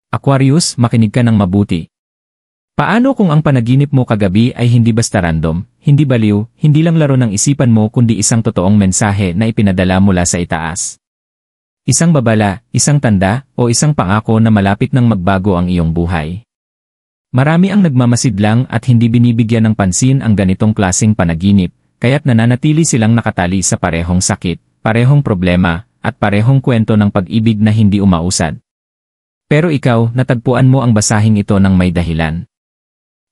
Aquarius, makinig ka ng mabuti. Paano kung ang panaginip mo kagabi ay hindi basta random, hindi baliw, hindi lang laro ng isipan mo kundi isang totoong mensahe na ipinadala mula sa itaas? Isang babala, isang tanda, o isang pangako na malapit nang magbago ang iyong buhay. Marami ang nagmamasidlang at hindi binibigyan ng pansin ang ganitong klaseng panaginip, kaya't nananatili silang nakatali sa parehong sakit, parehong problema, at parehong kwento ng pag-ibig na hindi umausad. Pero ikaw, natagpuan mo ang basahing ito ng may dahilan.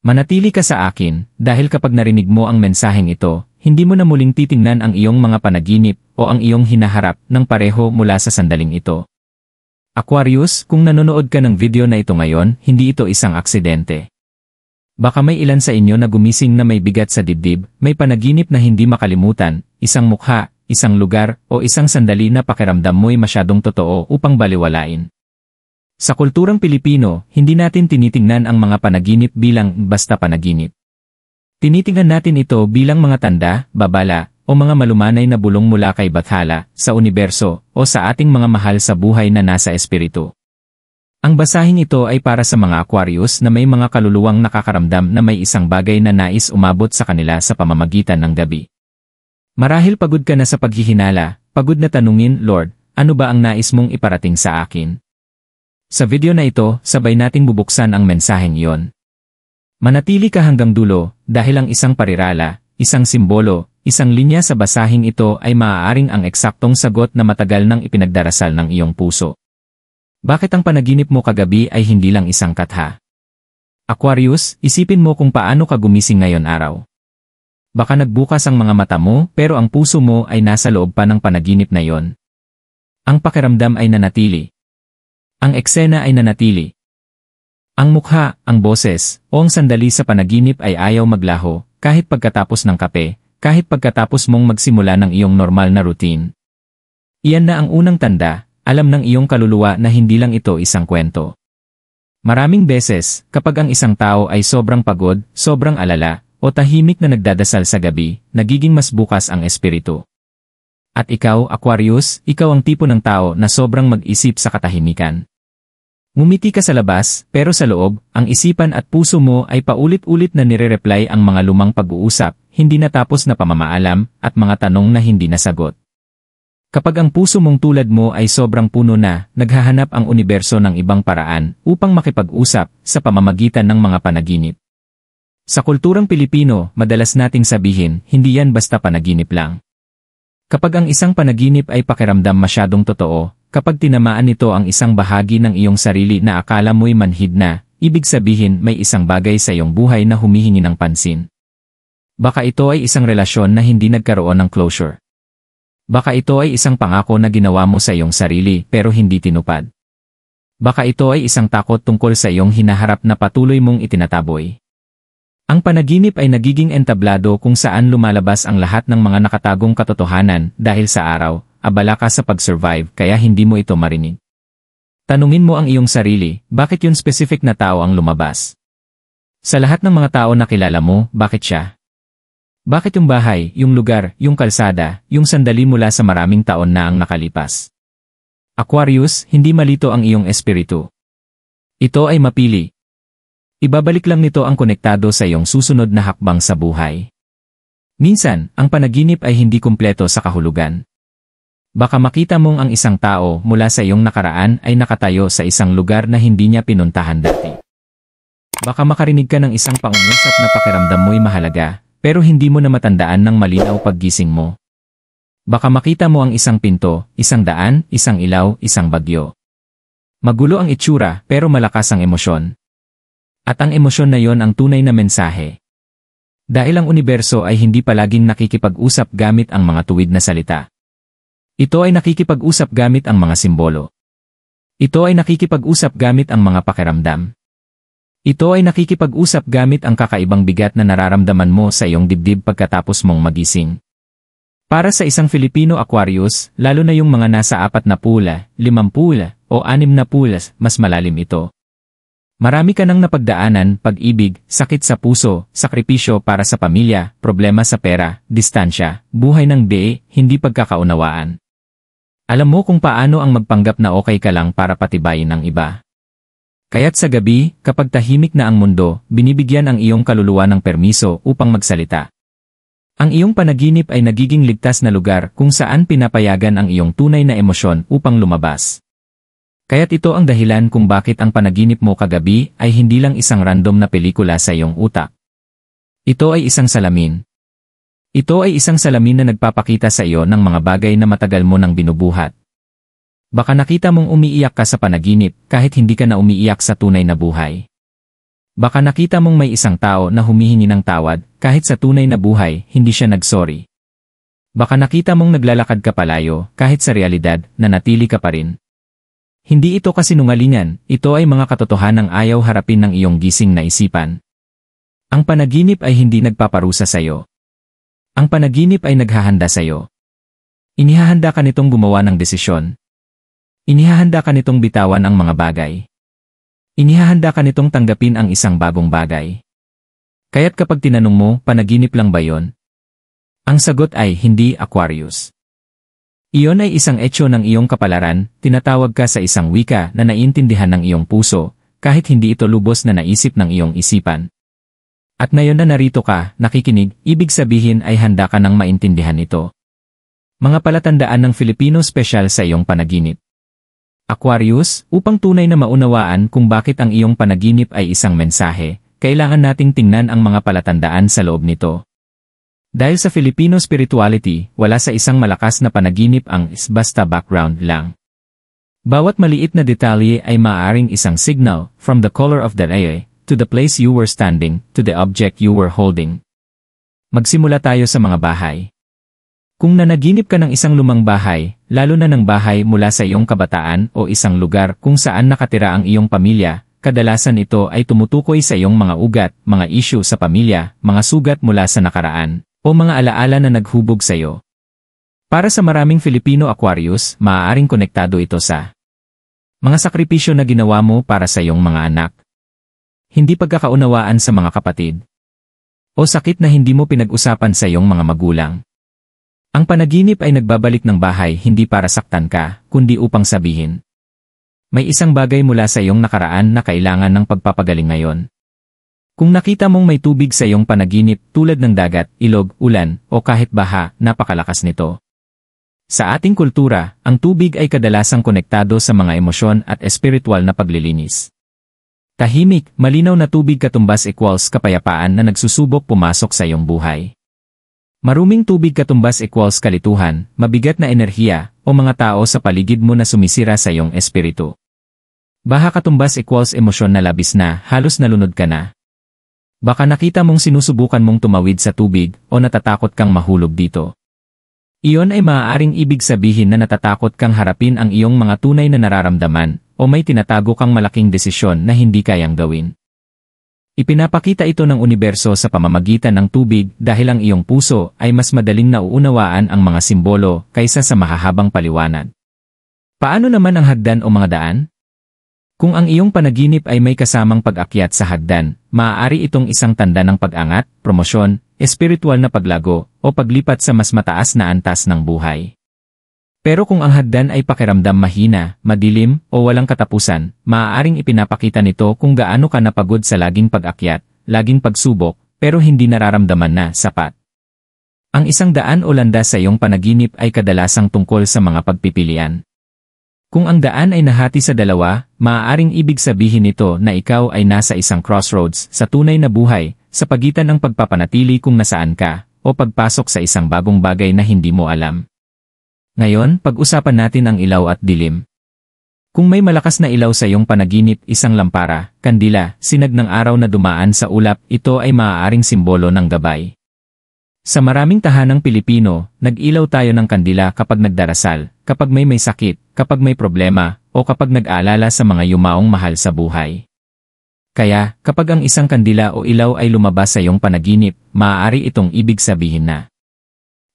Manatili ka sa akin, dahil kapag narinig mo ang mensaheng ito, hindi mo na muling titingnan ang iyong mga panaginip o ang iyong hinaharap ng pareho mula sa sandaling ito. Aquarius, kung nanonood ka ng video na ito ngayon, hindi ito isang aksidente. Baka may ilan sa inyo na gumising na may bigat sa dibdib, may panaginip na hindi makalimutan, isang mukha, isang lugar, o isang sandali na pakiramdam mo'y masyadong totoo upang baliwalain. Sa kulturang Pilipino, hindi natin tinitingnan ang mga panaginip bilang basta panaginip. Tinitingnan natin ito bilang mga tanda, babala, o mga malumanay na bulong mula kay Bathala, sa universo, o sa ating mga mahal sa buhay na nasa espiritu. Ang basahing ito ay para sa mga Aquarius na may mga kaluluwang nakakaramdam na may isang bagay na nais umabot sa kanila sa pamamagitan ng gabi. Marahil pagod ka na sa paghihinala, pagod na tanungin, Lord, ano ba ang nais mong iparating sa akin? Sa video na ito, sabay nating bubuksan ang mensaheng iyon. Manatili ka hanggang dulo, dahil ang isang parirala, isang simbolo, isang linya sa basahing ito ay maaaring ang eksaktong sagot na matagal nang ipinagdarasal ng iyong puso. Bakit ang panaginip mo kagabi ay hindi lang isang katha? Aquarius, isipin mo kung paano ka gumising ngayon araw. Baka nagbukas ang mga mata mo pero ang puso mo ay nasa loob pa ng panaginip na iyon. Ang pakiramdam ay nanatili. Ang eksena ay nanatili. Ang mukha, ang boses, o ang sandali sa panaginip ay ayaw maglaho, kahit pagkatapos ng kape, kahit pagkatapos mong magsimula ng iyong normal na routine. Iyan na ang unang tanda, alam ng iyong kaluluwa na hindi lang ito isang kwento. Maraming beses, kapag ang isang tao ay sobrang pagod, sobrang alala, o tahimik na nagdadasal sa gabi, nagiging mas bukas ang espiritu. At ikaw, Aquarius, ikaw ang tipo ng tao na sobrang mag-isip sa katahimikan. Ngumiti ka sa labas, pero sa loob, ang isipan at puso mo ay paulit-ulit na nire-reply ang mga lumang pag-uusap, hindi natapos na pamamaalam, at mga tanong na hindi nasagot. Kapag ang puso mong tulad mo ay sobrang puno na, naghahanap ang universo ng ibang paraan upang makipag-usap sa pamamagitan ng mga panaginip. Sa kulturang Pilipino, madalas nating sabihin, hindi yan basta panaginip lang. Kapag ang isang panaginip ay pakiramdam masyadong totoo, kapag tinamaan nito ang isang bahagi ng iyong sarili na akala mo'y manhid na, ibig sabihin may isang bagay sa iyong buhay na humihingi ng pansin. Baka ito ay isang relasyon na hindi nagkaroon ng closure. Baka ito ay isang pangako na ginawa mo sa iyong sarili pero hindi tinupad. Baka ito ay isang takot tungkol sa iyong hinaharap na patuloy mong itinataboy. Ang panaginip ay nagiging entablado kung saan lumalabas ang lahat ng mga nakatagong katotohanan dahil sa araw, abala ka sa pag-survive kaya hindi mo ito marinig. Tanungin mo ang iyong sarili, bakit yung specific na tao ang lumabas? Sa lahat ng mga tao na kilala mo, bakit siya? Bakit yung bahay, yung lugar, yung kalsada, yung sandali mula sa maraming taon na ang nakalipas? Aquarius, hindi malito ang iyong espiritu. Ito ay mapili. Ibabalik lang nito ang konektado sa iyong susunod na hakbang sa buhay. Minsan, ang panaginip ay hindi kumpleto sa kahulugan. Baka makita mong ang isang tao mula sa iyong nakaraan ay nakatayo sa isang lugar na hindi niya pinuntahan dati. Baka makarinig ka ng isang pangungusap na pakiramdam mo'y mahalaga, pero hindi mo na matandaan ng malinaw paggising mo. Baka makita mo ang isang pinto, isang daan, isang ilaw, isang bagyo. Magulo ang itsura, pero malakas ang emosyon. At ang emosyon na yon ang tunay na mensahe. Dahil ang universo ay hindi palaging nakikipag-usap gamit ang mga tuwid na salita. Ito ay nakikipag-usap gamit ang mga simbolo. Ito ay nakikipag-usap gamit ang mga pakiramdam. Ito ay nakikipag-usap gamit ang kakaibang bigat na nararamdaman mo sa iyong dibdib pagkatapos mong magising. Para sa isang Filipino Aquarius, lalo na yung mga nasa 40 pula, 50 pula, o 60 pulas, mas malalim ito. Marami ka nang napagdaanan, pag-ibig, sakit sa puso, sakripisyo para sa pamilya, problema sa pera, distansya, buhay ng hindi pagkakaunawaan. Alam mo kung paano ang magpanggap na okay ka lang para patibayin ang iba. Kaya't sa gabi, kapag tahimik na ang mundo, binibigyan ang iyong kaluluwa ng permiso upang magsalita. Ang iyong panaginip ay nagiging ligtas na lugar kung saan pinapayagan ang iyong tunay na emosyon upang lumabas. Kaya't ito ang dahilan kung bakit ang panaginip mo kagabi ay hindi lang isang random na pelikula sa iyong utak. Ito ay isang salamin. Ito ay isang salamin na nagpapakita sa iyo ng mga bagay na matagal mo nang binubuhat. Baka nakita mong umiiyak ka sa panaginip kahit hindi ka na umiiyak sa tunay na buhay. Baka nakita mong may isang tao na humihingi ng tawad kahit sa tunay na buhay hindi siya nagsorry. Baka nakita mong naglalakad ka palayo kahit sa realidad nanatili ka pa rin. Hindi ito kasinungalingan, ito ay mga katotohanang ayaw harapin ng iyong gising na isipan. Ang panaginip ay hindi nagpaparusa sa iyo. Ang panaginip ay naghahanda sa iyo. Inihahanda ka nitong gumawa ng desisyon. Inihahanda ka nitong bitawan ang mga bagay. Inihahanda ka nitong tanggapin ang isang bagong bagay. Kaya't kapag tinanong mo, panaginip lang ba yon? Ang sagot ay hindi, Aquarius. Iyon ay isang etyo ng iyong kapalaran, tinatawag ka sa isang wika na naiintindihan ng iyong puso, kahit hindi ito lubos na naisip ng iyong isipan. At ngayon na narito ka, nakikinig, ibig sabihin ay handa ka nang maintindihan ito. Mga palatandaan ng Filipino special sa iyong panaginip. Aquarius, upang tunay na maunawaan kung bakit ang iyong panaginip ay isang mensahe, kailangan nating tingnan ang mga palatandaan sa loob nito. Dahil sa Filipino spirituality, wala sa isang malakas na panaginip ang basta background lang. Bawat maliit na detalye ay maaaring isang signal, from the color of the eye, to the place you were standing, to the object you were holding. Magsimula tayo sa mga bahay. Kung nanaginip ka ng isang lumang bahay, lalo na ng bahay mula sa iyong kabataan o isang lugar kung saan nakatira ang iyong pamilya, kadalasan ito ay tumutukoy sa iyong mga ugat, mga issue sa pamilya, mga sugat mula sa nakaraan, o mga alaala na naghubog sa iyo. Para sa maraming Filipino Aquarius, maaaring konektado ito sa mga sakripisyo na ginawa mo para sa iyong mga anak, hindi pagkakaunawaan sa mga kapatid, o sakit na hindi mo pinag-usapan sa iyong mga magulang. Ang panaginip ay nagbabalik ng bahay hindi para saktan ka, kundi upang sabihin. May isang bagay mula sa iyong nakaraan na kailangan ng pagpapagaling ngayon. Kung nakita mong may tubig sa iyong panaginip tulad ng dagat, ilog, ulan, o kahit baha, napakalakas nito. Sa ating kultura, ang tubig ay kadalasang konektado sa mga emosyon at espiritual na paglilinis. Tahimik, malinaw na tubig katumbas equals kapayapaan na nagsusubok pumasok sa iyong buhay. Maruming tubig katumbas equals kalituhan, mabigat na enerhiya, o mga tao sa paligid mo na sumisira sa iyong espiritu. Baha katumbas equals emosyon na labis na, halos nalunod ka na. Baka nakita mong sinusubukan mong tumawid sa tubig o natatakot kang mahulog dito. Iyon ay maaaring ibig sabihin na natatakot kang harapin ang iyong mga tunay na nararamdaman o may tinatago kang malaking desisyon na hindi kayang gawin. Ipinapakita ito ng universo sa pamamagitan ng tubig dahil ang iyong puso ay mas madaling nauunawaan ang mga simbolo kaysa sa mahahabang paliwanag. Paano naman ang hagdan o mga daan? Kung ang iyong panaginip ay may kasamang pag-akyat sa hagdan, maaari itong isang tanda ng pag-angat, promosyon, espiritual na paglago, o paglipat sa mas mataas na antas ng buhay. Pero kung ang hagdan ay pakiramdam mahina, madilim, o walang katapusan, maaaring ipinapakita nito kung gaano ka napagod sa laging pag-akyat, laging pagsubok, pero hindi nararamdaman na sapat. Ang isang daan o landas sa iyong panaginip ay kadalasang tungkol sa mga pagpipilian. Kung ang daan ay nahati sa dalawa, maaaring ibig sabihin nito na ikaw ay nasa isang crossroads sa tunay na buhay, sa pagitan ng pagpapanatili kung nasaan ka, o pagpasok sa isang bagong bagay na hindi mo alam. Ngayon, pag-usapan natin ang ilaw at dilim. Kung may malakas na ilaw sa iyong panaginip, isang lampara, kandila, sinag ng araw na dumaan sa ulap, ito ay maaaring simbolo ng gabay. Sa maraming tahanang Pilipino, nag-ilaw tayo ng kandila kapag nagdarasal, kapag may sakit, kapag may problema, o kapag nag-aalala sa mga yumaong mahal sa buhay. Kaya, kapag ang isang kandila o ilaw ay lumabas sa iyong panaginip, maaari itong ibig sabihin na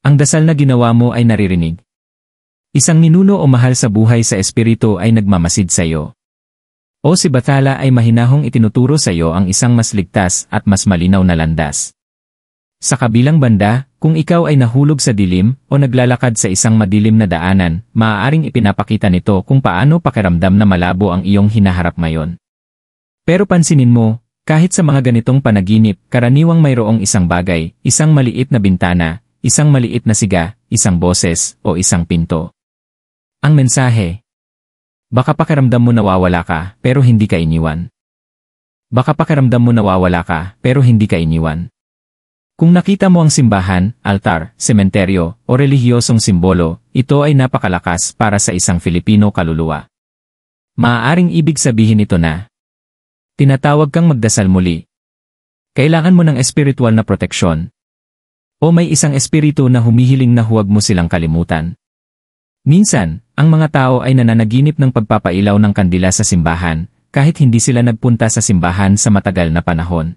ang dasal na ginawa mo ay naririnig. Isang ninuno o mahal sa buhay sa espiritu ay nagmamasid sa iyo. O si Bathala ay mahinahong itinuturo sa iyo ang isang mas ligtas at mas malinaw na landas. Sa kabilang banda, kung ikaw ay nahulog sa dilim o naglalakad sa isang madilim na daanan, maaaring ipinapakita nito kung paano pakiramdam na malabo ang iyong hinaharap ngayon. Pero pansinin mo, kahit sa mga ganitong panaginip, karaniwang mayroong isang bagay, isang maliit na bintana, isang maliit na siga, isang boses, o isang pinto. Ang mensahe. Baka pakiramdam mo nawawala ka, pero hindi ka iniwan. Baka pakiramdam mo nawawala ka, pero hindi ka iniwan. Kung nakita mo ang simbahan, altar, sementeryo, o relihiyosong simbolo, ito ay napakalakas para sa isang Filipino kaluluwa. Maaaring ibig sabihin ito na tinatawag kang magdasal muli. Kailangan mo ng espiritual na proteksyon. O may isang espiritu na humihiling na huwag mo silang kalimutan. Minsan, ang mga tao ay nananaginip ng pagpapailaw ng kandila sa simbahan, kahit hindi sila nagpunta sa simbahan sa matagal na panahon.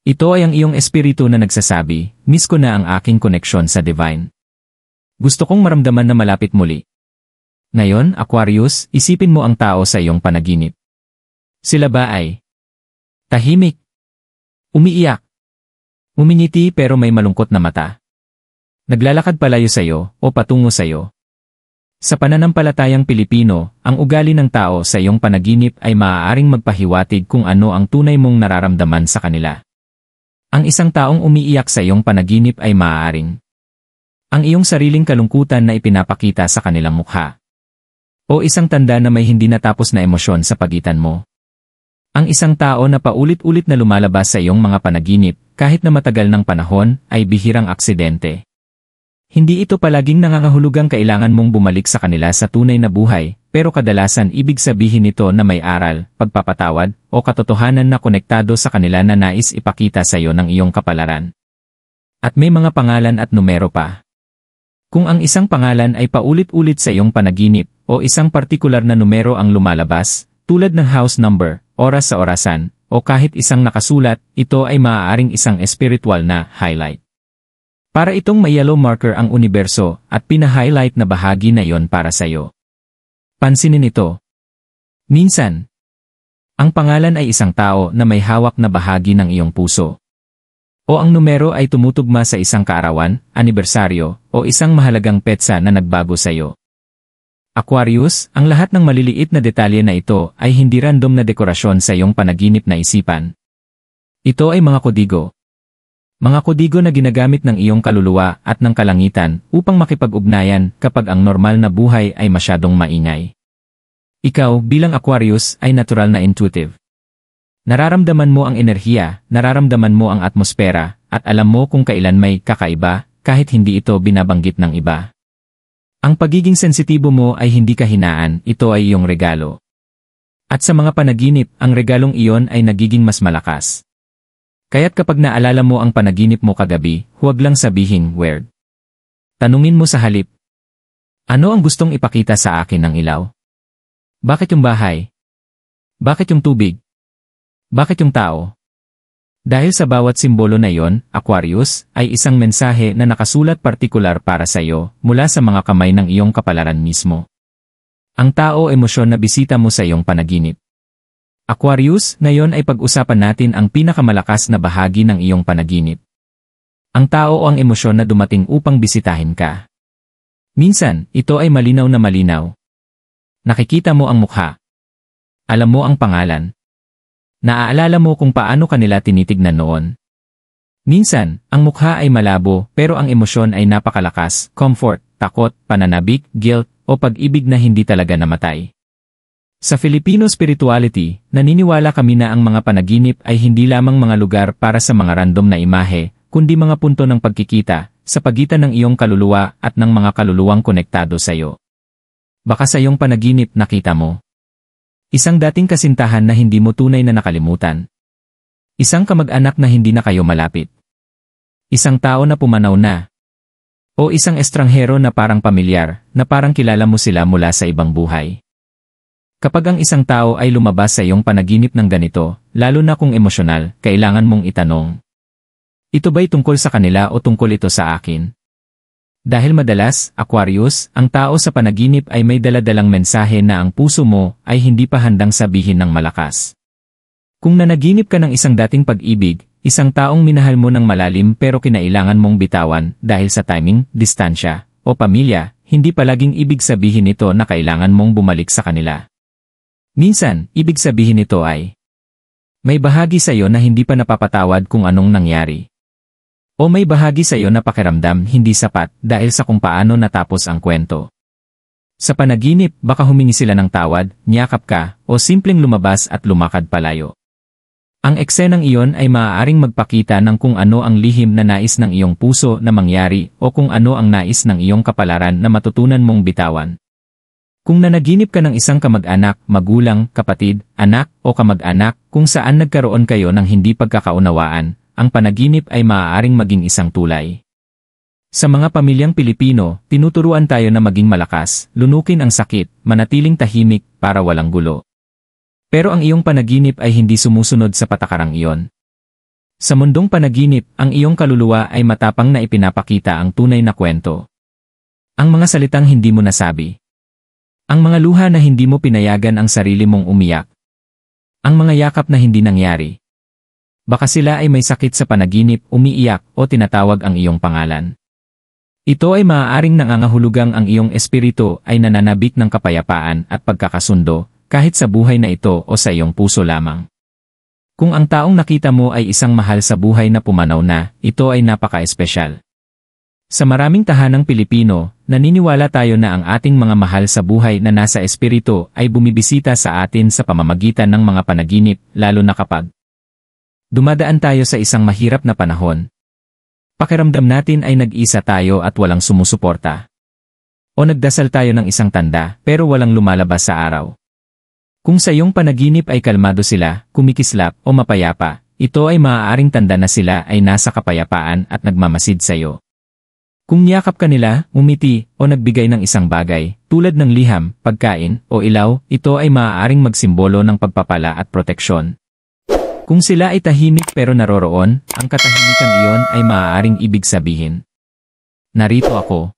Ito ay ang iyong espiritu na nagsasabi, miss ko na ang aking koneksyon sa divine. Gusto kong maramdaman na malapit muli. Ngayon, Aquarius, isipin mo ang tao sa iyong panaginip. Sila ba ay tahimik, umiiyak, umingiti pero may malungkot na mata? Naglalakad palayo sa iyo o patungo sa iyo? Sa pananampalatayang Pilipino, ang ugali ng tao sa iyong panaginip ay maaaring magpahiwatig kung ano ang tunay mong nararamdaman sa kanila. Ang isang taong umiiyak sa iyong panaginip ay maaaring ang iyong sariling kalungkutan na ipinapakita sa kanilang mukha. O isang tanda na may hindi natapos na emosyon sa pagitan mo. Ang isang tao na paulit-ulit na lumalabas sa iyong mga panaginip, kahit na matagal ng panahon, ay bihirang aksidente. Hindi ito palaging nangangahulugang kailangan mong bumalik sa kanila sa tunay na buhay, pero kadalasan ibig sabihin nito na may aral, pagpapatawad, o katotohanan na konektado sa kanila na nais ipakita sa iyo ng iyong kapalaran. At may mga pangalan at numero pa. Kung ang isang pangalan ay paulit-ulit sa iyong panaginip, o isang partikular na numero ang lumalabas, tulad ng house number, oras sa orasan, o kahit isang nakasulat, ito ay maaaring isang espiritual na highlight. Para itong may yellow marker ang universo at pina-highlight na bahagi na iyon para sa iyo. Pansinin ito. Minsan, ang pangalan ay isang tao na may hawak na bahagi ng iyong puso. O ang numero ay tumutugma sa isang kaarawan, anibersaryo, o isang mahalagang petsa na nagbago sa iyo. Aquarius, ang lahat ng maliliit na detalye na ito ay hindi random na dekorasyon sa iyong panaginip na isipan. Ito ay mga kodigo. Mga kodigo na ginagamit ng iyong kaluluwa at ng kalangitan upang makipag-ugnayan kapag ang normal na buhay ay masyadong maingay. Ikaw, bilang Aquarius, ay natural na intuitive. Nararamdaman mo ang enerhiya, nararamdaman mo ang atmosfera, at alam mo kung kailan may kakaiba, kahit hindi ito binabanggit ng iba. Ang pagiging sensitibo mo ay hindi kahinaan, ito ay iyong regalo. At sa mga panaginip, ang regalong iyon ay nagiging mas malakas. Kaya't kapag naalala mo ang panaginip mo kagabi, huwag lang sabihin, weird. Tanungin mo sa halip. Ano ang gustong ipakita sa akin ng ilaw? Bakit yung bahay? Bakit yung tubig? Bakit yung tao? Dahil sa bawat simbolo na iyon, Aquarius, ay isang mensahe na nakasulat partikular para sa iyo, mula sa mga kamay ng iyong kapalaran mismo. Ang tao emosyon na bisita mo sa iyong panaginip. Aquarius, ngayon ay pag-usapan natin ang pinakamalakas na bahagi ng iyong panaginip. Ang tao o ang emosyon na dumating upang bisitahin ka. Minsan, ito ay malinaw na malinaw. Nakikita mo ang mukha. Alam mo ang pangalan. Naaalala mo kung paano kanila tinitignan noon. Minsan, ang mukha ay malabo pero ang emosyon ay napakalakas, comfort, takot, pananabik, guilt, o pag-ibig na hindi talaga namatay. Sa Filipino spirituality, naniniwala kami na ang mga panaginip ay hindi lamang mga lugar para sa mga random na imahe, kundi mga punto ng pagkikita, sa pagitan ng iyong kaluluwa at ng mga kaluluwang konektado sa iyo. Baka sa iyong panaginip nakita mo isang dating kasintahan na hindi mo tunay na nakalimutan. Isang kamag-anak na hindi na kayo malapit. Isang tao na pumanaw na. O isang estranghero na parang pamilyar, na parang kilala mo sila mula sa ibang buhay. Kapag ang isang tao ay lumabas sa iyong panaginip ng ganito, lalo na kung emosyonal, kailangan mong itanong. Ito ba'y tungkol sa kanila o tungkol ito sa akin? Dahil madalas, Aquarius, ang tao sa panaginip ay may daladalang mensahe na ang puso mo ay hindi pa handang sabihin ng malakas. Kung nanaginip ka ng isang dating pag-ibig, isang taong minahal mo ng malalim pero kinailangan mong bitawan dahil sa timing, distansya, o pamilya, hindi palaging ibig sabihin nito na kailangan mong bumalik sa kanila. Minsan, ibig sabihin nito ay May bahagi sa'yo na hindi pa napapatawad kung anong nangyari. O may bahagi sa'yo na pakiramdam hindi sapat dahil sa kung paano natapos ang kwento. Sa panaginip, baka humingi sila ng tawad, niyakap ka, o simpleng lumabas at lumakad palayo. Ang eksenang iyon ay maaaring magpakita ng kung ano ang lihim na nais ng iyong puso na mangyari o kung ano ang nais ng iyong kapalaran na matutunan mong bitawan. Kung nanaginip ka ng isang kamag-anak, magulang, kapatid, anak o kamag-anak kung saan nagkaroon kayo ng hindi pagkakaunawaan, ang panaginip ay maaaring maging isang tulay. Sa mga pamilyang Pilipino, tinuturuan tayo na maging malakas, lunukin ang sakit, manatiling tahimik para walang gulo. Pero ang iyong panaginip ay hindi sumusunod sa patakarang iyon. Sa mundong panaginip, ang iyong kaluluwa ay matapang na ipinapakita ang tunay na kwento. Ang mga salitang hindi mo nasabi. Ang mga luha na hindi mo pinayagan ang sarili mong umiyak. Ang mga yakap na hindi nangyari. Baka sila ay may sakit sa panaginip, umiiyak o tinatawag ang iyong pangalan. Ito ay maaaring nangangahulugang ang iyong espiritu ay nananabik ng kapayapaan at pagkakasundo, kahit sa buhay na ito o sa iyong puso lamang. Kung ang taong nakita mo ay isang mahal sa buhay na pumanaw na, ito ay napaka-espesyal. Sa maraming tahanang Pilipino, naniniwala tayo na ang ating mga mahal sa buhay na nasa espiritu ay bumibisita sa atin sa pamamagitan ng mga panaginip, lalo na kapag dumadaan tayo sa isang mahirap na panahon. Pakiramdam natin ay nag-isa tayo at walang sumusuporta. O nagdasal tayo ng isang tanda pero walang lumalabas sa araw. Kung sa iyong panaginip ay kalmado sila, kumikislap o mapayapa, ito ay maaaring tanda na sila ay nasa kapayapaan at nagmamasid sa iyo. Kung niyakap ka nila, umiti, o nagbigay ng isang bagay, tulad ng liham, pagkain, o ilaw, ito ay maaaring magsimbolo ng pagpapala at proteksyon. Kung sila ay tahimik pero naroroon, ang katahimikang iyon ay maaaring ibig sabihin. Narito ako.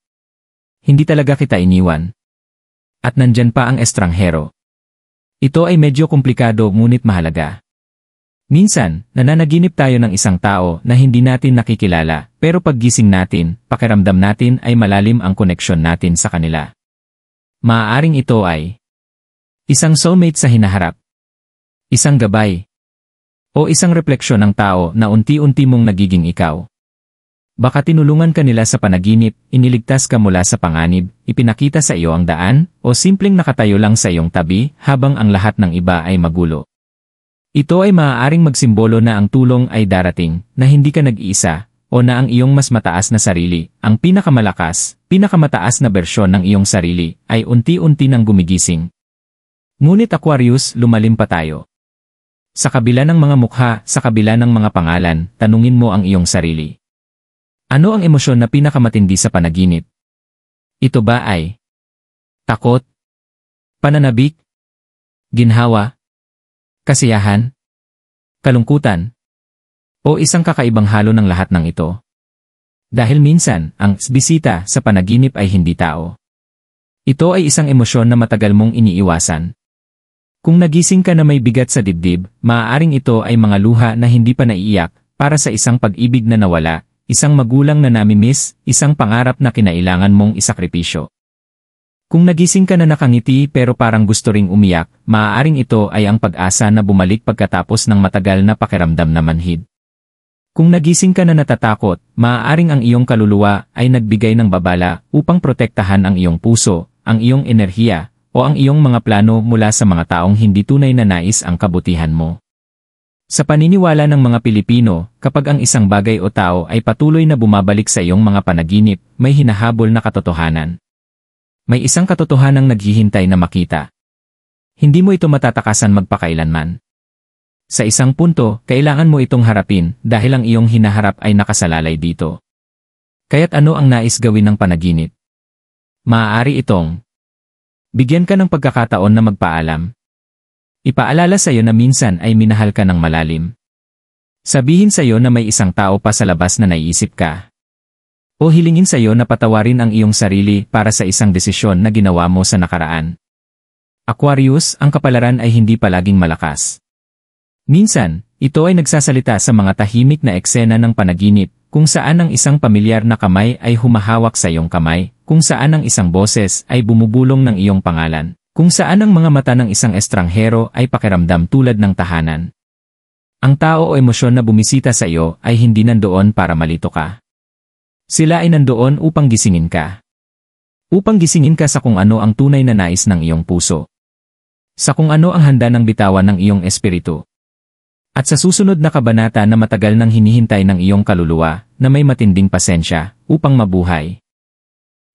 Hindi talaga kita iniwan. At nandyan pa ang estranghero. Ito ay medyo komplikado ngunit mahalaga. Minsan, nananaginip tayo ng isang tao na hindi natin nakikilala, pero paggising natin, pakiramdam natin ay malalim ang koneksyon natin sa kanila. Maaaring ito ay isang soulmate sa hinaharap, isang gabay, o isang refleksyon ng tao na unti-unti mong nagiging ikaw. Baka tinulungan ka nila sa panaginip, iniligtas ka mula sa panganib, ipinakita sa iyo ang daan, o simpleng nakatayo lang sa iyong tabi habang ang lahat ng iba ay magulo. Ito ay maaaring magsimbolo na ang tulong ay darating, na hindi ka nag-iisa, o na ang iyong mas mataas na sarili, ang pinakamalakas, pinakamataas na bersyon ng iyong sarili, ay unti-unti nang gumigising. Ngunit Aquarius, lumalim pa tayo. Sa kabila ng mga mukha, sa kabila ng mga pangalan, tanungin mo ang iyong sarili. Ano ang emosyon na pinakamatindi sa panaginip? Ito ba ay takot, pananabik, ginhawa, kasiyahan, kalungkutan, o isang kakaibang halo ng lahat ng ito? Dahil minsan, ang bisita sa panaginip ay hindi tao. Ito ay isang emosyon na matagal mong iniiwasan. Kung nagising ka na may bigat sa dibdib, maaaring ito ay mga luha na hindi pa naiiyak para sa isang pag-ibig na nawala, isang magulang na namimiss, isang pangarap na kinailangan mong isakripisyo. Kung nagising ka na nakangiti pero parang gusto ring umiyak, maaaring ito ay ang pag-asa na bumalik pagkatapos ng matagal na pakiramdam na manhid. Kung nagising ka na natatakot, maaaring ang iyong kaluluwa ay nagbigay ng babala upang protektahan ang iyong puso, ang iyong enerhiya, o ang iyong mga plano mula sa mga taong hindi tunay na nais ang kabutihan mo. Sa paniniwala ng mga Pilipino, kapag ang isang bagay o tao ay patuloy na bumabalik sa iyong mga panaginip, may hinahabol na katotohanan. May isang katotohanang naghihintay na makita. Hindi mo ito matatakasan magpakailanman. Sa isang punto, kailangan mo itong harapin dahil ang iyong hinaharap ay nakasalalay dito. Kaya't ano ang nais gawin ng panaginip? Maaari itong bigyan ka ng pagkakataon na magpaalam. Ipaalala sa iyo na minsan ay minahal ka ng malalim. Sabihin sa iyo na may isang tao pa sa labas na naiisip ka. O hilingin sa iyo na patawarin ang iyong sarili para sa isang desisyon na ginawa mo sa nakaraan. Aquarius, ang kapalaran ay hindi palaging malakas. Minsan, ito ay nagsasalita sa mga tahimik na eksena ng panaginip, kung saan ang isang pamilyar na kamay ay humahawak sa iyong kamay, kung saan ang isang boses ay bumubulong ng iyong pangalan, kung saan ang mga mata ng isang estranghero ay pakiramdam tulad ng tahanan. Ang tao o emosyon na bumisita sa iyo ay hindi nandoon para malito ka. Sila ay nandoon upang gisingin ka. Upang gisingin ka sa kung ano ang tunay na nais ng iyong puso. Sa kung ano ang handa ng bitawan ng iyong espiritu. At sa susunod na kabanata na matagal nang hinihintay ng iyong kaluluwa na may matinding pasensya upang mabuhay.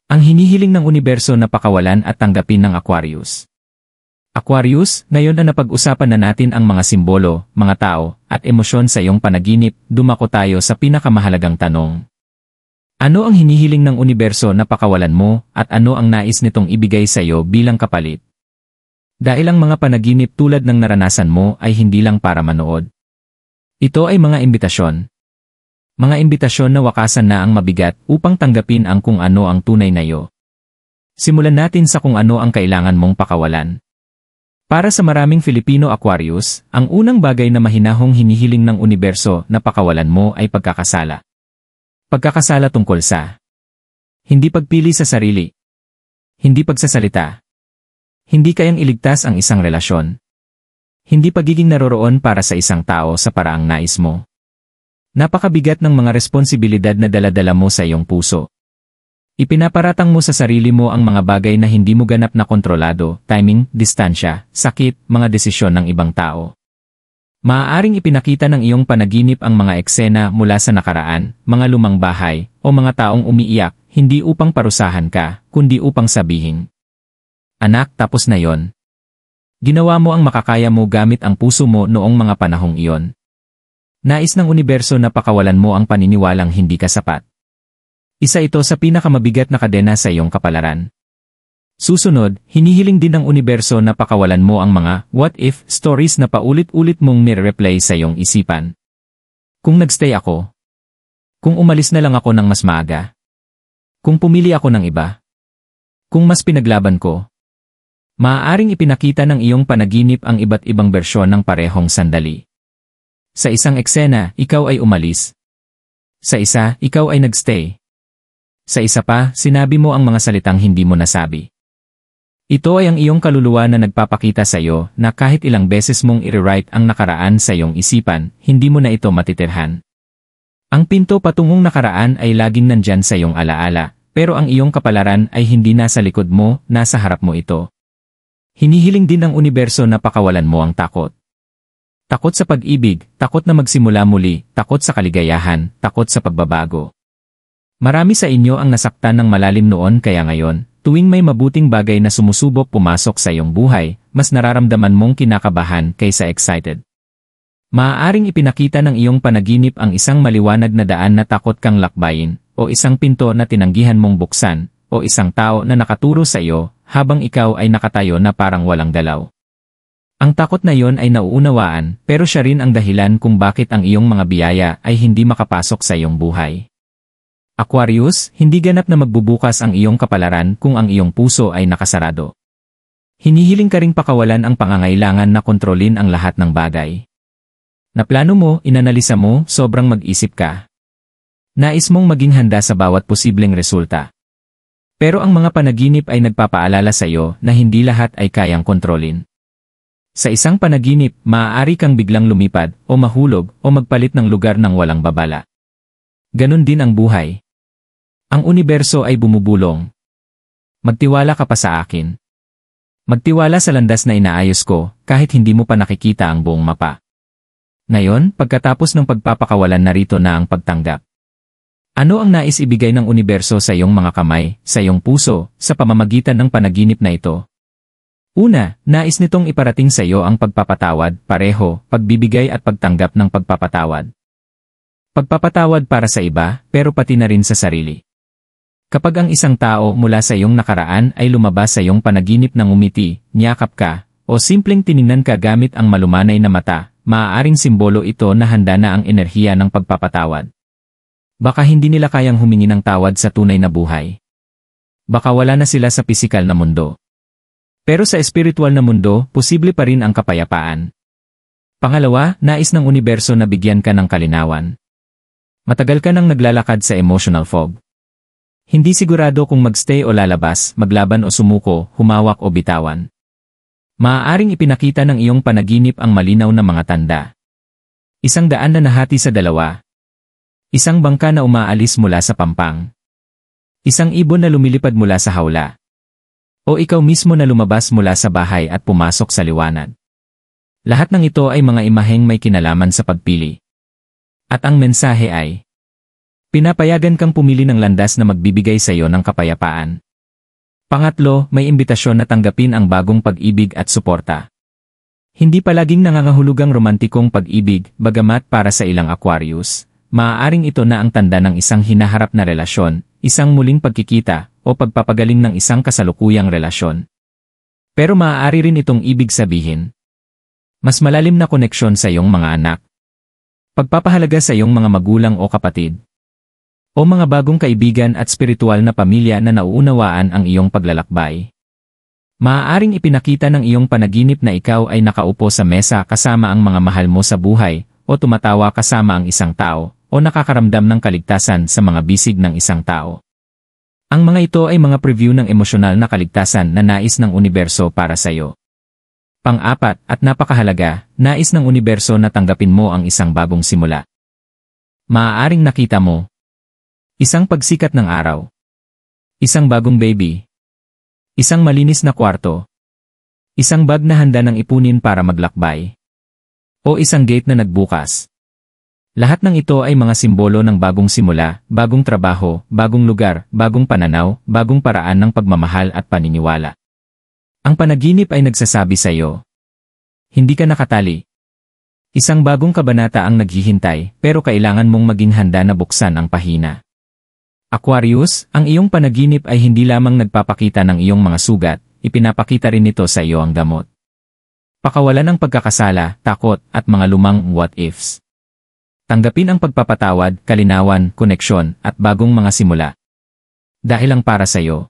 Ang hinihiling ng universo na pakawalan at tanggapin ng Aquarius. Aquarius, ngayon na napag-usapan na natin ang mga simbolo, mga tao, at emosyon sa iyong panaginip, dumako tayo sa pinakamahalagang tanong. Ano ang hinihiling ng universo na pakawalan mo at ano ang nais nitong ibigay sa iyo bilang kapalit? Dahil ang mga panaginip tulad ng naranasan mo ay hindi lang para manood. Ito ay mga imbitasyon. Mga imbitasyon na wakasan na ang mabigat upang tanggapin ang kung ano ang tunay na iyo. Simulan natin sa kung ano ang kailangan mong pakawalan. Para sa maraming Filipino Aquarius, ang unang bagay na mahinahong hinihiling ng universo na pakawalan mo ay pagkakasala. Pagkakasala tungkol sa hindi pagpili sa sarili, hindi pagsasalita, hindi kayang iligtas ang isang relasyon, hindi pagiging naroroon para sa isang tao sa paraang nais mo. Napakabigat ng mga responsibilidad na dala-dala mo sa iyong puso. Ipinaparatang mo sa sarili mo ang mga bagay na hindi mo ganap na kontrolado, timing, distansya, sakit, mga desisyon ng ibang tao. Maaaring ipinakita ng iyong panaginip ang mga eksena mula sa nakaraan, mga lumang bahay, o mga taong umiiyak, hindi upang parusahan ka, kundi upang sabihin. Anak, tapos na yon. Ginawa mo ang makakaya mo gamit ang puso mo noong mga panahong iyon. Nais ng universo na pakawalan mo ang paniniwalang hindi ka sapat. Isa ito sa pinakamabigat na kadena sa iyong kapalaran. Susunod, hinihiling din ng universo na pakawalan mo ang mga what-if stories na paulit-ulit mong nire-replay sa iyong isipan. Kung nagstay ako. Kung umalis na lang ako ng mas maaga. Kung pumili ako ng iba. Kung mas pinaglaban ko. Maaaring ipinakita ng iyong panaginip ang iba't ibang bersyon ng parehong sandali. Sa isang eksena, ikaw ay umalis. Sa isa, ikaw ay nagstay. Sa isa pa, sinabi mo ang mga salitang hindi mo nasabi. Ito ay ang iyong kaluluwa na nagpapakita sa iyo na kahit ilang beses mong i-rewrite ang nakaraan sa iyong isipan, hindi mo na ito matitirhan. Ang pinto patungong nakaraan ay laging nandyan sa iyong alaala, pero ang iyong kapalaran ay hindi nasa likod mo, nasa harap mo ito. Hinihiling din ng universo na pakawalan mo ang takot. Takot sa pag-ibig, takot na magsimula muli, takot sa kaligayahan, takot sa pagbabago. Marami sa inyo ang nasaktan ng malalim noon kaya ngayon, tuwing may mabuting bagay na sumusubok pumasok sa iyong buhay, mas nararamdaman mong kinakabahan kaysa excited. Maaaring ipinakita ng iyong panaginip ang isang maliwanag na daan na takot kang lakbayin, o isang pinto na tinanggihan mong buksan, o isang tao na nakaturo sa iyo, habang ikaw ay nakatayo na parang walang galaw. Ang takot na iyon ay nauunawaan, pero siya rin ang dahilan kung bakit ang iyong mga biyaya ay hindi makapasok sa iyong buhay. Aquarius, hindi ganap na magbubukas ang iyong kapalaran kung ang iyong puso ay nakasarado. Hinihiling ka ring pakawalan ang pangangailangan na kontrolin ang lahat ng bagay. Naplano mo, inanalisa mo, sobrang mag-isip ka. Nais mong maging handa sa bawat posibleng resulta. Pero ang mga panaginip ay nagpapaalala sa iyo na hindi lahat ay kayang kontrolin. Sa isang panaginip, maaari kang biglang lumipad, o mahulog, o magpalit ng lugar ng walang babala. Ganon din ang buhay. Ang universo ay bumubulong. Magtiwala ka pa sa akin. Magtiwala sa landas na inaayos ko, kahit hindi mo pa nakikita ang buong mapa. Ngayon, pagkatapos ng pagpapakawalan narito na ang pagtanggap. Ano ang nais ibigay ng universo sa iyong mga kamay, sa iyong puso, sa pamamagitan ng panaginip na ito? Una, nais nitong iparating sa iyo ang pagpapatawad, pareho, pagbibigay at pagtanggap ng pagpapatawad. Pagpapatawad para sa iba, pero pati na rin sa sarili. Kapag ang isang tao mula sa iyong nakaraan ay lumabas sa iyong panaginip ng umiti, niyakap ka, o simpleng tiningnan ka gamit ang malumanay na mata, maaaring simbolo ito na handa na ang enerhiya ng pagpapatawad. Baka hindi nila kayang humingi ng tawad sa tunay na buhay. Baka wala na sila sa pisikal na mundo. Pero sa espiritual na mundo, posible pa rin ang kapayapaan. Pangalawa, nais ng universo na bigyan ka ng kalinawan. Matagal ka nang naglalakad sa emotional fog. Hindi sigurado kung magstay o lalabas, maglaban o sumuko, humawak o bitawan. Maaaring ipinakita ng iyong panaginip ang malinaw na mga tanda. 100 na nahati sa dalawa. Isang bangka na umaalis mula sa pampang. Isang ibon na lumilipad mula sa hawla. O ikaw mismo na lumabas mula sa bahay at pumasok sa liwanag. Lahat ng ito ay mga imaheng may kinalaman sa pagpili. At ang mensahe ay, pinapayagan kang pumili ng landas na magbibigay sa iyo ng kapayapaan. Pangatlo, may imbitasyon na tanggapin ang bagong pag-ibig at suporta. Hindi palaging nangangahulugang romantikong pag-ibig, bagamat para sa ilang Aquarius, maaaring ito na ang tanda ng isang hinaharap na relasyon, isang muling pagkikita, o pagpapagaling ng isang kasalukuyang relasyon. Pero maaari rin itong ibig sabihin, mas malalim na koneksyon sa iyong mga anak. Pagpapahalaga sa iyong mga magulang o kapatid. O mga bagong kaibigan at spiritual na pamilya na nauunawaan ang iyong paglalakbay. Maaaring ipinakita ng iyong panaginip na ikaw ay nakaupo sa mesa kasama ang mga mahal mo sa buhay, o tumatawa kasama ang isang tao, o nakakaramdam ng kaligtasan sa mga bisig ng isang tao. Ang mga ito ay mga preview ng emosyonal na kaligtasan na nais ng universo para sa iyo. Pang-apat at napakahalaga, nais ng universo na tanggapin mo ang isang bagong simula. Maaaring nakita mo isang pagsikat ng araw, isang bagong baby, isang malinis na kwarto, isang bag na handa ng ipunin para maglakbay, o isang gate na nagbukas. Lahat ng ito ay mga simbolo ng bagong simula, bagong trabaho, bagong lugar, bagong pananaw, bagong paraan ng pagmamahal at paniniwala. Ang panaginip ay nagsasabi sa iyo, hindi ka nakatali. Isang bagong kabanata ang naghihintay, pero kailangan mong maging handa na buksan ang pahina. Aquarius, ang iyong panaginip ay hindi lamang nagpapakita ng iyong mga sugat, ipinapakita rin nito sa iyo ang gamot. Pakawalan ng pagkakasala, takot, at mga lumang what-ifs. Tanggapin ang pagpapatawad, kalinawan, koneksyon, at bagong mga simula. Dahil ang para sa iyo.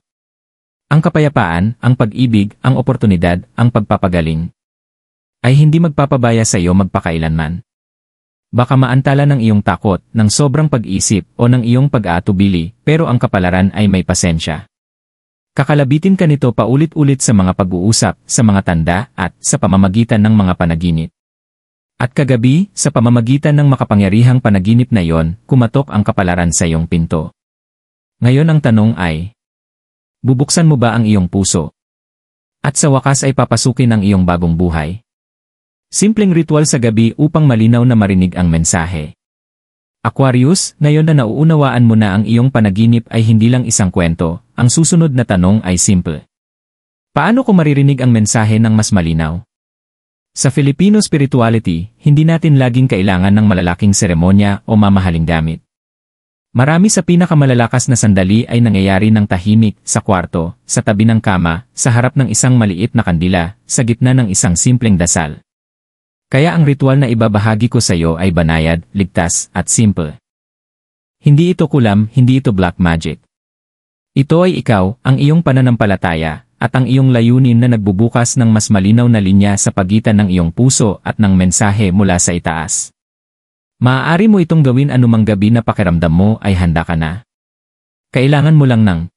Ang kapayapaan, ang pag-ibig, ang oportunidad, ang pagpapagaling, ay hindi magpapabaya sa iyo magpakailanman. Baka maantala ng iyong takot, ng sobrang pag-isip, o ng iyong pag-aatubili, pero ang kapalaran ay may pasensya. Kakalabitin ka nito paulit-ulit sa mga pag-uusap, sa mga tanda, at sa pamamagitan ng mga panaginip. At kagabi, sa pamamagitan ng makapangyarihang panaginip na iyon, kumatok ang kapalaran sa iyong pinto. Ngayon ang tanong ay, bubuksan mo ba ang iyong puso? At sa wakas ay papasukin ang iyong bagong buhay? Simpleng ritual sa gabi upang malinaw na marinig ang mensahe. Aquarius, ngayon na nauunawaan mo na ang iyong panaginip ay hindi lang isang kwento, ang susunod na tanong ay simple. Paano ko maririnig ang mensahe ng mas malinaw? Sa Filipino spirituality, hindi natin laging kailangan ng malalaking seremonya o mamahaling gamit. Marami sa pinakamalalakas na sandali ay nangyayari ng tahimik, sa kwarto, sa tabi ng kama, sa harap ng isang maliit na kandila, sa gitna ng isang simpleng dasal. Kaya ang ritual na ibabahagi ko sa iyo ay banayad, ligtas, at simple. Hindi ito kulam, hindi ito black magic. Ito ay ikaw, ang iyong pananampalataya, at ang iyong layunin na nagbubukas ng mas malinaw na linya sa pagitan ng iyong puso at ng mensahe mula sa itaas. Maaari mo itong gawin anumang gabi na pakiramdam mo ay handa ka na. Kailangan mo lang ng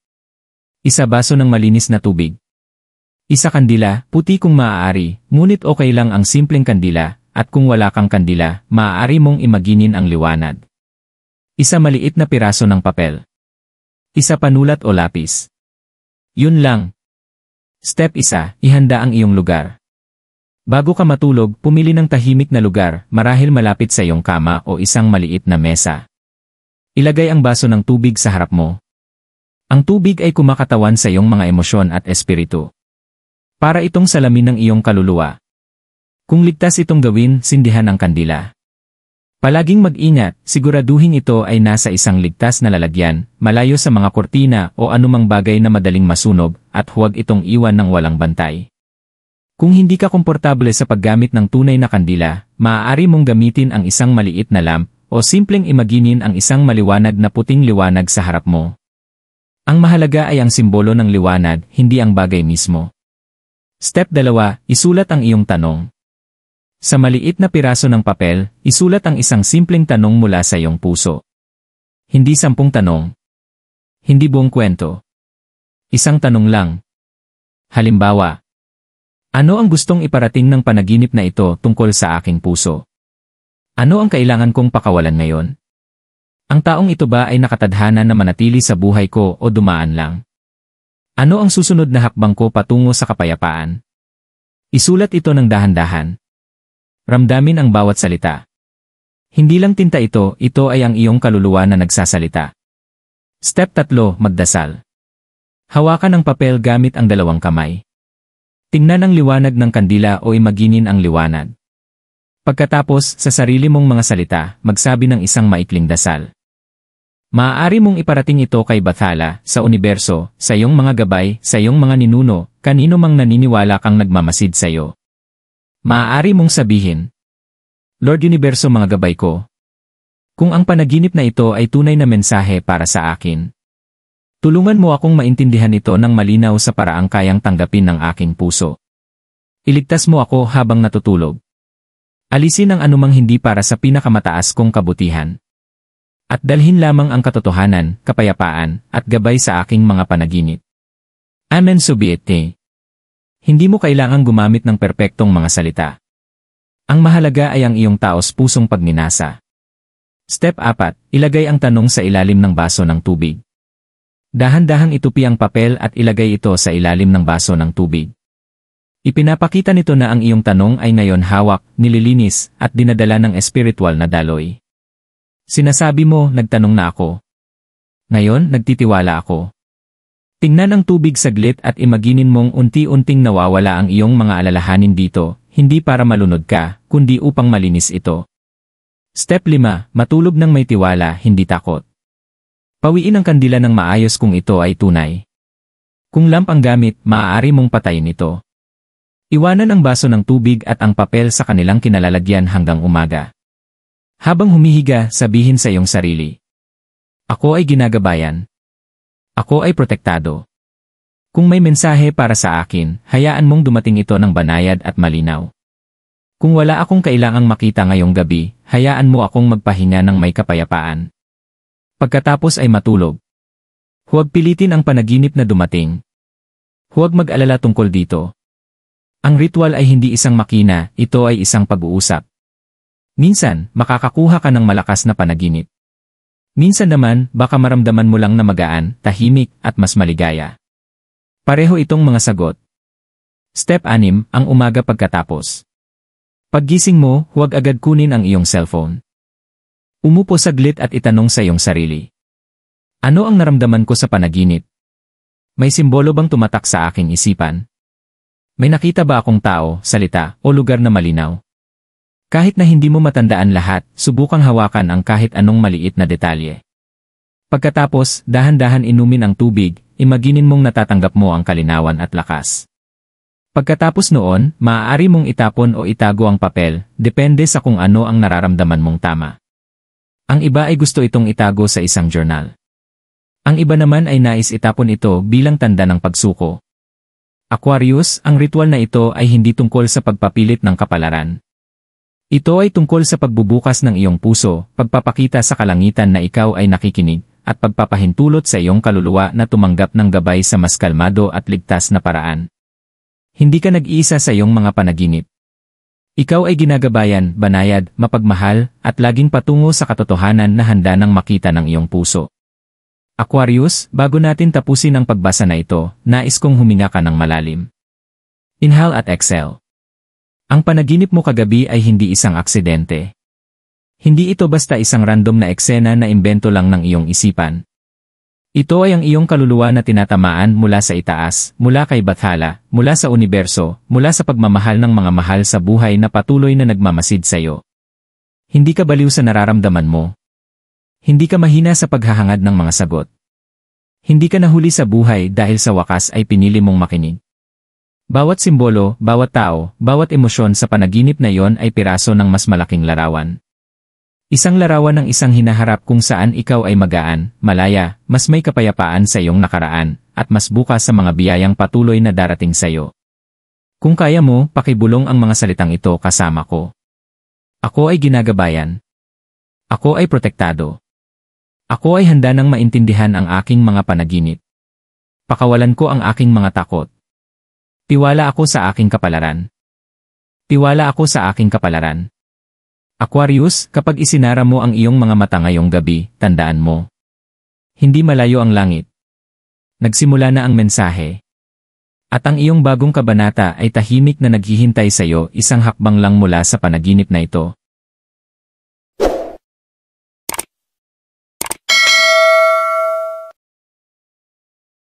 1 baso ng malinis na tubig. 1 kandila, puti kung maaari, ngunit okay lang ang simpleng kandila, at kung wala kang kandila, maaari mong imaginin ang liwanag. 1 maliit na piraso ng papel. 1 panulat o lapis. Yun lang. Step 1, ihanda ang iyong lugar. Bago ka matulog, pumili ng tahimik na lugar, marahil malapit sa iyong kama o isang maliit na mesa. Ilagay ang baso ng tubig sa harap mo. Ang tubig ay kumakatawan sa iyong mga emosyon at espiritu. Para itong salamin ng iyong kaluluwa. Kung ligtas itong gawin, sindihan ang kandila. Palaging mag-ingat, siguraduhin ito ay nasa isang ligtas na lalagyan, malayo sa mga kortina o anumang bagay na madaling masunog, at huwag itong iwan ng walang bantay. Kung hindi ka komportable sa paggamit ng tunay na kandila, maaari mong gamitin ang isang maliit na lamp, o simpleng imaginin ang isang maliwanag na puting liwanag sa harap mo. Ang mahalaga ay ang simbolo ng liwanag, hindi ang bagay mismo. Step 2, isulat ang iyong tanong. Sa maliit na piraso ng papel, isulat ang isang simpleng tanong mula sa iyong puso. Hindi 10 tanong. Hindi buong kwento. Isang tanong lang. Halimbawa, ano ang gustong iparating ng panaginip na ito tungkol sa aking puso? Ano ang kailangan kong pakawalan ngayon? Ang taong ito ba ay nakatadhana na manatili sa buhay ko o dumaan lang? Ano ang susunod na hakbang ko patungo sa kapayapaan? Isulat ito ng dahan-dahan. Ramdamin ang bawat salita. Hindi lang tinta ito ay ang iyong kaluluwa na nagsasalita. Step 3, magdasal. Hawakan ang papel gamit ang dalawang kamay. Tingnan ang liwanag ng kandila o imaginin ang liwanag. Pagkatapos, sa sarili mong mga salita, magsabi ng isang maikling dasal. Maaari mong iparating ito kay Bathala, sa universo, sa iyong mga gabay, sa iyong mga ninuno, kanino mang naniniwala kang nagmamasid sa iyo. Maaari mong sabihin, Lord Universo, mga gabay ko. Kung ang panaginip na ito ay tunay na mensahe para sa akin, tulungan mo akong maintindihan ito ng malinaw sa paraang kayang tanggapin ng aking puso. Iligtas mo ako habang natutulog. Alisin ang anumang hindi para sa pinakamataas kong kabutihan. At dalhin lamang ang katotohanan, kapayapaan, at gabay sa aking mga panaginip. Amen. So be it. Hindi mo kailangang gumamit ng perpektong mga salita. Ang mahalaga ay ang iyong taos-pusong pagninasa. Step 4, ilagay ang tanong sa ilalim ng baso ng tubig. Dahan-dahang itupi ang papel at ilagay ito sa ilalim ng baso ng tubig. Ipinapakita nito na ang iyong tanong ay ngayon hawak, nililinis, at dinadala ng espiritual na daloy. Sinasabi mo, nagtanong na ako. Ngayon, nagtitiwala ako. Tingnan ang tubig saglit at imaginin mong unti-unting nawawala ang iyong mga alalahanin dito, hindi para malunod ka, kundi upang malinis ito. Step 5, matulog ng may tiwala, hindi takot. Pawiin ang kandila ng maayos kung ito ay tunay. Kung lamp ang gamit, maaari mong patayin ito. Iwanan ang baso ng tubig at ang papel sa kanilang kinalalagyan hanggang umaga. Habang humihiga, sabihin sa iyong sarili, ako ay ginagabayan. Ako ay protektado. Kung may mensahe para sa akin, hayaan mong dumating ito ng banayad at malinaw. Kung wala akong kailangang makita ngayong gabi, hayaan mo akong magpahinga ng may kapayapaan. Pagkatapos ay matulog. Huwag pilitin ang panaginip na dumating. Huwag mag-alala tungkol dito. Ang ritual ay hindi isang makina, ito ay isang pag-uusap. Minsan, makakakuha ka ng malakas na panaginip. Minsan naman, baka maramdaman mo lang na magaan, tahimik, at mas maligaya. Pareho itong mga sagot. Step 6, ang umaga pagkatapos. Paggising mo, huwag agad kunin ang iyong cellphone. Umupo saglit at itanong sa iyong sarili. Ano ang naramdaman ko sa panaginip? May simbolo bang tumatak sa aking isipan? May nakita ba akong tao, salita, o lugar na malinaw? Kahit na hindi mo matandaan lahat, subukang hawakan ang kahit anong maliit na detalye. Pagkatapos, dahan-dahan inumin ang tubig, imaginin mong natatanggap mo ang kalinawan at lakas. Pagkatapos noon, maaari mong itapon o itago ang papel, depende sa kung ano ang nararamdaman mong tama. Ang iba ay gusto itong itago sa isang journal. Ang iba naman ay nais itapon ito bilang tanda ng pagsuko. Aquarius, ang ritual na ito ay hindi tungkol sa pagpapilit ng kapalaran. Ito ay tungkol sa pagbubukas ng iyong puso, pagpapakita sa kalangitan na ikaw ay nakikinig, at pagpapahintulot sa iyong kaluluwa na tumanggap ng gabay sa mas kalmado at ligtas na paraan. Hindi ka nag-iisa sa iyong mga panaginip. Ikaw ay ginagabayan, banayad, mapagmahal, at laging patungo sa katotohanan na handa nang makita ng iyong puso. Aquarius, bago natin tapusin ang pagbasa na ito, nais kong huminga ka ng malalim. Inhale at exhale. Ang panaginip mo kagabi ay hindi isang aksidente. Hindi ito basta isang random na eksena na imbento lang ng iyong isipan. Ito ay ang iyong kaluluwa na tinatamaan mula sa itaas, mula kay Bathala, mula sa universo, mula sa pagmamahal ng mga mahal sa buhay na patuloy na nagmamasid sa iyo. Hindi ka baliw sa nararamdaman mo. Hindi ka mahina sa paghahangad ng mga sagot. Hindi ka nahuli sa buhay dahil sa wakas ay pinili mong makinig. Bawat simbolo, bawat tao, bawat emosyon sa panaginip na iyon ay piraso ng mas malaking larawan. Isang larawan ng isang hinaharap kung saan ikaw ay magaan, malaya, mas may kapayapaan sa iyong nakaraan, at mas bukas sa mga biyayang patuloy na darating sa iyo. Kung kaya mo, pakibulong ang mga salitang ito kasama ko. Ako ay ginagabayan. Ako ay protektado. Ako ay handa nang maintindihan ang aking mga panaginip. Pakawalan ko ang aking mga takot. Tiwala ako sa aking kapalaran. Tiwala ako sa aking kapalaran. Aquarius, kapag isinara mo ang iyong mga mata ngayong gabi, tandaan mo. Hindi malayo ang langit. Nagsimula na ang mensahe. At ang iyong bagong kabanata ay tahimik na naghihintay sa iyo, isang hakbang lang mula sa panaginip na ito.